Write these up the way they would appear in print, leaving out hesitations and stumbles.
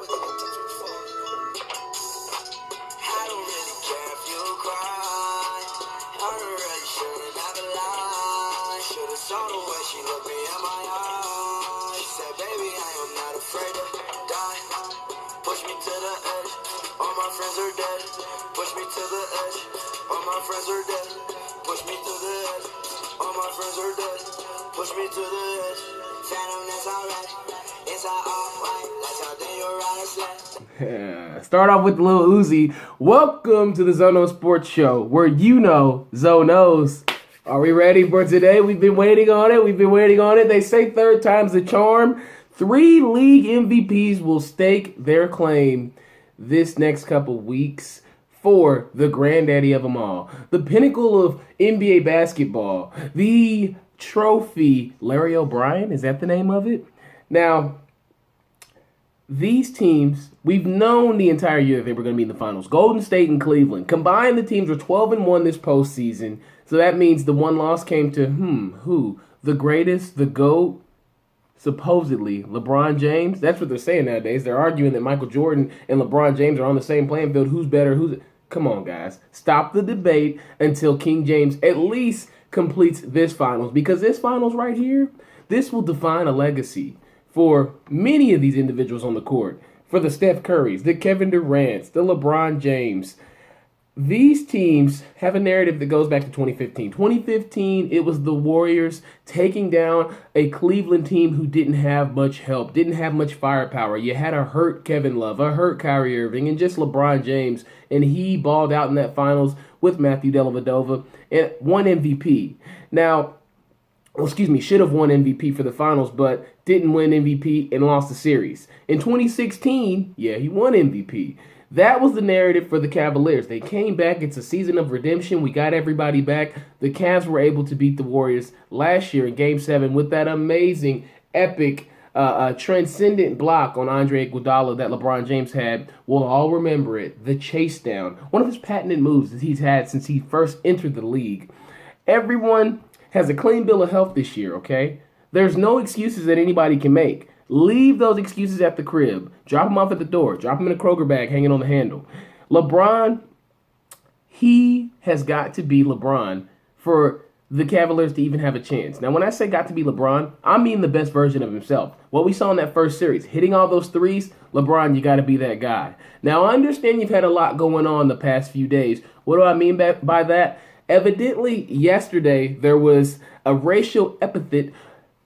don't really care if you cry. I really should've never lied. Should've saw the way she looked me in my eyes. She said, baby, I am not afraid to die. Push me to the edge. All my friends are dead. Push me to the edge. All my friends are dead. Push me to the edge. All my friends are dead. Push me to the edge. Phantom, that's alright. Inside all white. That's how then you're right as left. Start off with Lil Uzi. Welcome to the Zono Sports Show, where you know Zo knows. Are we ready for today? We've been waiting on it. They say third time's the charm. 3 league MVPs will stake their claim this next couple weeks for the granddaddy of them all. The pinnacle of NBA basketball. The trophy. Larry O'Brien, is that the name of it? Now, these teams, we've known the entire year that they were going to be in the finals. Golden State and Cleveland. Combined, the teams were 12-1 this postseason. So that means the one loss came to, who? The greatest, the GOAT, supposedly, LeBron James. That's what they're saying nowadays. They're arguing that Michael Jordan and LeBron James are on the same playing field. Who's better? Come on, guys. Stop the debate until King James at least completes this finals. Because this finals right here, this will define a legacy for many of these individuals on the court. For the Steph Currys, the Kevin Durants, the LeBron James. These teams have a narrative that goes back to 2015. 2015, it was the Warriors taking down a Cleveland team who didn't have much help, didn't have much firepower. You had a hurt Kevin Love, a hurt Kyrie Irving, and just LeBron James. And he balled out in that finals with Matthew Dellavedova and won MVP. Should have won MVP for the finals, but didn't win MVP and lost the series. In 2016, he won MVP. That was the narrative for the Cavaliers. They came back. It's a season of redemption. We got everybody back. The Cavs were able to beat the Warriors last year in Game 7 with that amazing, epic, transcendent block on Andre Iguodala that LeBron James had. We'll all remember it. The chase down. One of his patented moves that he's had since he first entered the league. Everyone has a clean bill of health this year, okay? There's no excuses that anybody can make. Leave those excuses at the crib. Drop them off at the door. Drop them in a Kroger bag hanging on the handle. LeBron, he has got to be LeBron for the Cavaliers to even have a chance. Now, when I say got to be LeBron, I mean the best version of himself. What we saw in that first series, hitting all those threes, LeBron, you got to be that guy. Now, I understand you've had a lot going on the past few days. What do I mean by that? Evidently, yesterday, there was a racial epithet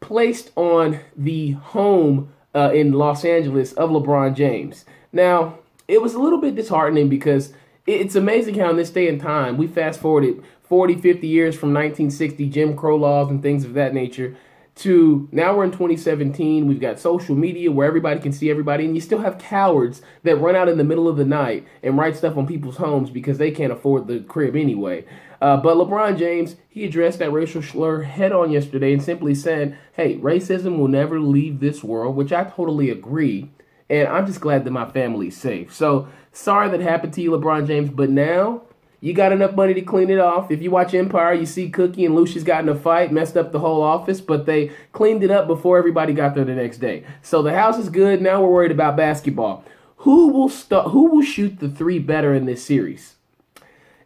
placed on the home in Los Angeles of LeBron James. Now, it was a little bit disheartening because it's amazing how in this day and time, we fast forwarded 40, 50 years from 1960, Jim Crow laws and things of that nature, to now we're in 2017. We've got social media where everybody can see everybody, and you still have cowards that run out in the middle of the night and write stuff on people's homes because they can't afford the crib anyway. But LeBron James, he addressed that racial slur head on yesterday and simply said, hey, racism will never leave this world, which I totally agree. And I'm just glad that my family's safe. So sorry that happened to you, LeBron James, but now you got enough money to clean it off. If you watch Empire, you see Cookie and Lucius got in a fight, messed up the whole office, but they cleaned it up before everybody got there the next day. So the house is good. Now we're worried about basketball. Who will shoot the 3 better in this series?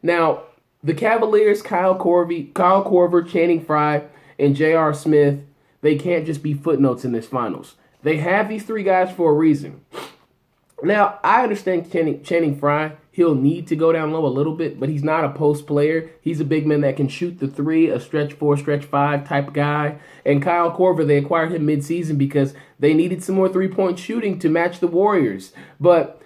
Now, the Cavaliers, Kyle Korver, Channing Frye, and J.R. Smith, they can't just be footnotes in this finals. They have these 3 guys for a reason. Now, I understand Channing Frye, he'll need to go down low a little bit, but he's not a post player. He's a big man that can shoot the 3, a stretch 4, stretch 5 type guy. And Kyle Korver, they acquired him midseason because they needed some more 3-point shooting to match the Warriors. But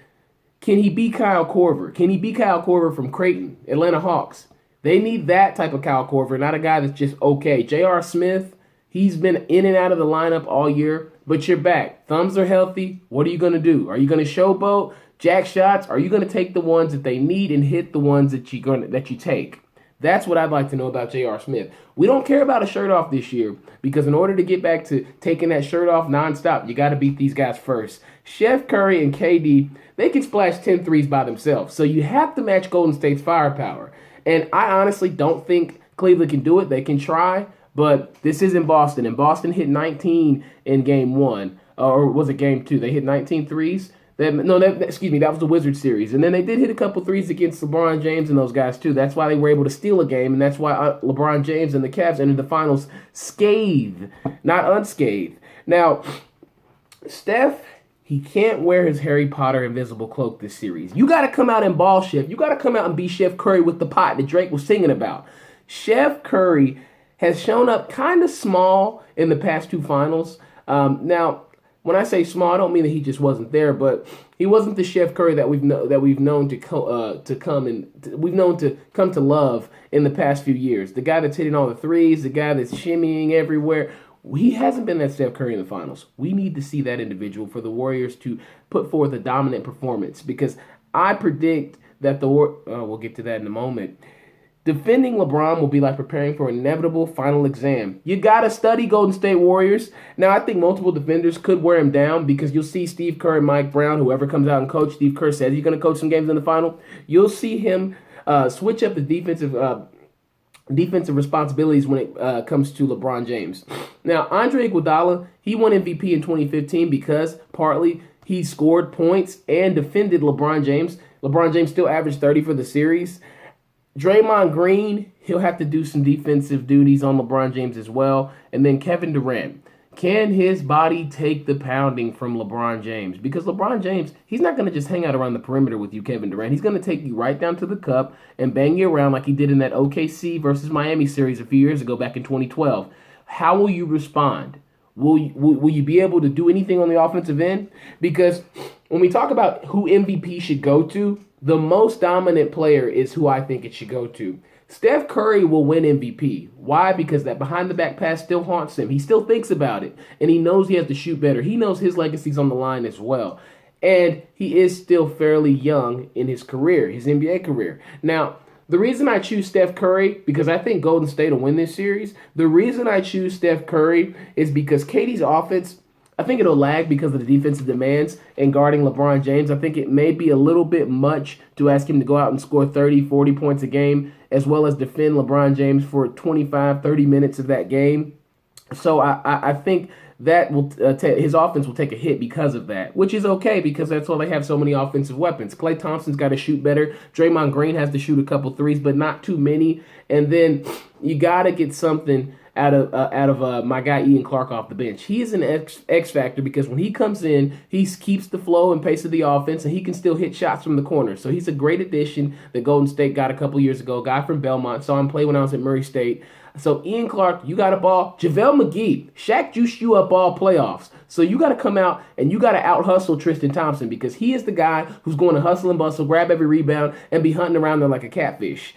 can he be Kyle Korver? Can he be Kyle Korver from Creighton, Atlanta Hawks? They need that type of Kyle Korver, not a guy that's just okay. J.R. Smith, he's been in and out of the lineup all year, but you're back. Thumbs are healthy. What are you going to do? Are you going to showboat, jack shots? Are you going to take the ones that they need and hit the ones that you take? That's what I'd like to know about J.R. Smith. We don't care about a shirt off this year because in order to get back to taking that shirt off nonstop, you got to beat these guys first. Chef Curry and KD, they can splash 10 threes by themselves, so you have to match Golden State's firepower. And I honestly don't think Cleveland can do it. They can try, but this is in Boston. And Boston hit 19 in Game 1. Or was it Game 2? They hit 19 threes. Excuse me, that was the Wizards series. And then they did hit a couple threes against LeBron James and those guys too. That's why they were able to steal a game, and that's why LeBron James and the Cavs entered the finals scathed, not unscathed. Now, Steph, he can't wear his Harry Potter invisible cloak this series. You got to come out and ball, Chef. You got to come out and be Chef Curry with the pot that Drake was singing about. Chef Curry has shown up kind of small in the past two finals. Now, when I say small, I don't mean that he just wasn't there, but he wasn't the Chef Curry that we've known to come to love in the past few years. The guy that's hitting all the threes, the guy that's shimmying everywhere. He hasn't been that Steph Curry in the finals. We need to see that individual for the Warriors to put forth a dominant performance, because I predict that we'll get to that in a moment. Defending LeBron will be like preparing for an inevitable final exam. You got to study Golden State Warriors. Now, I think multiple defenders could wear him down, because you'll see Steve Kerr and Mike Brown, whoever comes out and coach. Steve Kerr says he's going to coach some games in the final. You'll see him switch up the defensive responsibilities when it comes to LeBron James. Now, Andre Iguodala, he won MVP in 2015 because partly he scored points and defended LeBron James. LeBron James still averaged 30 for the series. Draymond Green, he'll have to do some defensive duties on LeBron James as well. And then Kevin Durant. Can his body take the pounding from LeBron James? Because LeBron James, he's not going to just hang out around the perimeter with you, Kevin Durant. He's going to take you right down to the cup and bang you around like he did in that OKC versus Miami series a few years ago back in 2012. How will you respond? Will you be able to do anything on the offensive end? Because when we talk about who MVP should go to, the most dominant player is who I think it should go to. Steph Curry will win MVP. Why? Because that behind-the-back pass still haunts him. He still thinks about it, and he knows he has to shoot better. He knows his legacy's on the line as well. And he is still fairly young in his career, his NBA career. Now, the reason I choose Steph Curry, because I think Golden State will win this series, the reason I choose Steph Curry is because KD's offense, I think it'll lag because of the defensive demands and guarding LeBron James. I think it may be a little bit much to ask him to go out and score 30, 40 points a game, as well as defend LeBron James for 25, 30 minutes of that game. So I think that will his offense will take a hit because of that, which is okay because that's why they have so many offensive weapons. Klay Thompson's got to shoot better. Draymond Green has to shoot a couple threes, but not too many. And then you got to get something out of my guy Ian Clark off the bench. He is an X factor because when he comes in, he keeps the flow and pace of the offense, and he can still hit shots from the corner. So he's a great addition that Golden State got a couple years ago. A guy from Belmont, saw him play when I was at Murray State. So Ian Clark, you got a ball. JaVale McGee, Shaq juiced you up all playoffs. So you got to come out and you got to out-hustle Tristan Thompson because he is the guy who's going to hustle and bustle, grab every rebound, and be hunting around there like a catfish.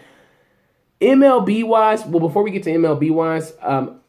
MLB-wise, well, before we get to MLB-wise,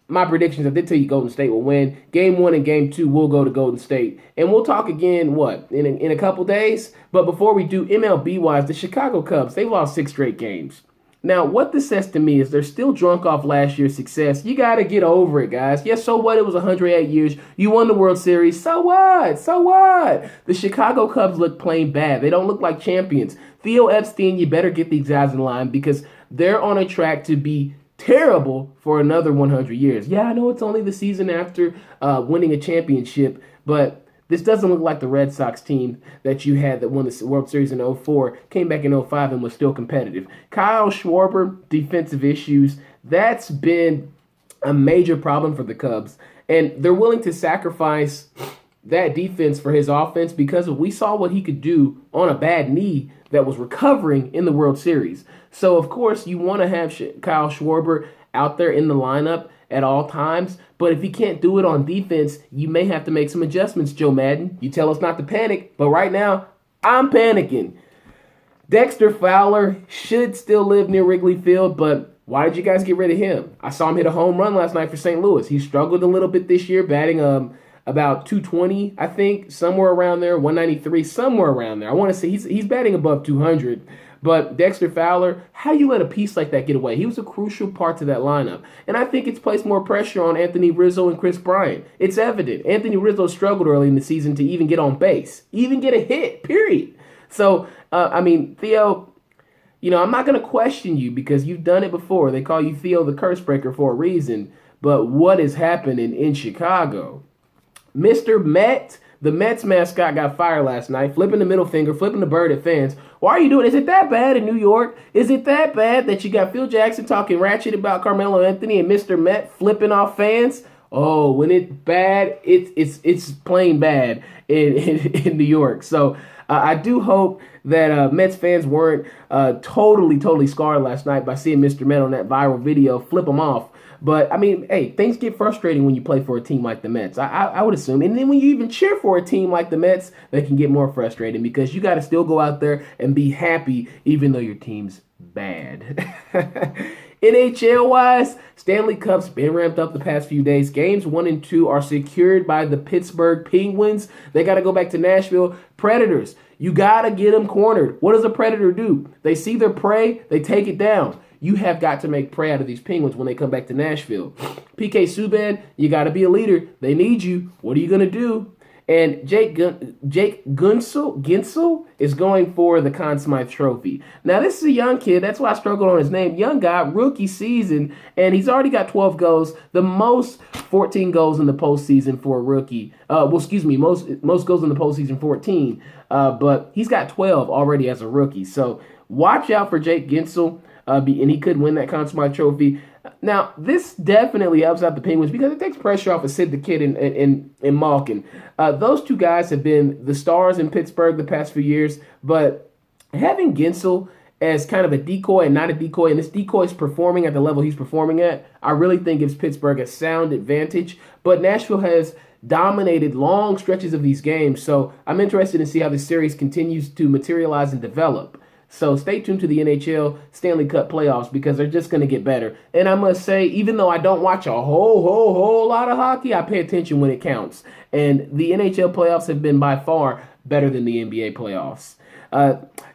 my predictions, I did tell you Golden State will win. Game 1 and Game 2 will go to Golden State. And we'll talk again, in a couple days? But before we do, MLB-wise, the Chicago Cubs, they've lost 6 straight games. Now, what this says to me is they're still drunk off last year's success. You got to get over it, guys. Yes, so what? It was 108 years. You won the World Series. So what? So what? The Chicago Cubs look plain bad. They don't look like champions. Theo Epstein, you better get these guys in line because they're on a track to be terrible for another 100 years. Yeah, I know it's only the season after winning a championship, but this doesn't look like the Red Sox team that you had that won the World Series in 2004, came back in 2005 and was still competitive. Kyle Schwarber, defensive issues, that's been a major problem for the Cubs. And they're willing to sacrifice that defense for his offense because we saw what he could do on a bad knee that was recovering in the World Series. So, of course, you want to have Kyle Schwarber out there in the lineup at all times. But if he can't do it on defense, you may have to make some adjustments, Joe Madden. You tell us not to panic, but right now, I'm panicking. Dexter Fowler should still live near Wrigley Field, but why did you guys get rid of him? I saw him hit a home run last night for St. Louis. He struggled a little bit this year, batting about 220, I think, somewhere around there, 193, somewhere around there. I want to say he's batting above 200. But Dexter Fowler, how do you let a piece like that get away? He was a crucial part to that lineup. And I think it's placed more pressure on Anthony Rizzo and Chris Bryant. It's evident. Anthony Rizzo struggled early in the season to even get on base, even get a hit, period. So, Theo, I'm not going to question you because you've done it before. They call you Theo the Curse Breaker for a reason. But what is happening in Chicago? Mr. Met, The Mets mascot got fired last night, flipping the middle finger, flipping the bird at fans. Why are you doing? Is it that bad in New York? Is it that bad that you got Phil Jackson talking ratchet about Carmelo Anthony and Mr. Met flipping off fans? Oh, when it's bad, it's plain bad in New York. So I do hope that Mets fans weren't totally scarred last night by seeing Mr. Met on that viral video flip them off. But, I mean, hey, things get frustrating when you play for a team like the Mets. I would assume. And then when you even cheer for a team like the Mets, they can get more frustrating because you got to still go out there and be happy even though your team's bad. NHL-wise, Stanley Cup's been ramped up the past few days. Games 1 and 2 are secured by the Pittsburgh Penguins. They got to go back to Nashville. Predators, you got to get them cornered. What does a Predator do? They see their prey, they take it down. You have got to make prey out of these Penguins when they come back to Nashville. PK Subban, you got to be a leader. They need you. What are you going to do? And Jake Guentzel is going for the Conn Smythe Trophy. Now, this is a young kid. That's why I struggled on his name. Young guy, rookie season, and he's already got 12 goals. The most 14 goals in the postseason for a rookie. Most goals in the postseason, 14. But he's got 12 already as a rookie. So watch out for Jake Guentzel. And he could win that Conn Smythe Trophy. Now, this definitely helps out the Penguins because it takes pressure off of Sid the Kid and Malkin. Those two guys have been the stars in Pittsburgh the past few years, but having Guentzel as kind of a decoy and not a decoy, and this decoy is performing at the level he's performing at, I really think gives Pittsburgh a sound advantage. But Nashville has dominated long stretches of these games, so I'm interested to see how this series continues to materialize and develop. So stay tuned to the NHL Stanley Cup playoffs because they're just going to get better. And I must say, even though I don't watch a whole lot of hockey, I pay attention when it counts. And the NHL playoffs have been by far better than the NBA playoffs.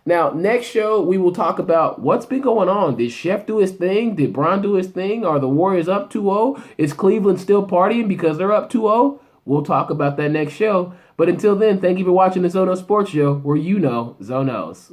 Now, next show, we will talk about what's been going on. Did Chef do his thing? Did Bron do his thing? Are the Warriors up 2-0? Is Cleveland still partying because they're up 2-0? We'll talk about that next show. But until then, thank you for watching the Zono Sports Show, where you know Zonos.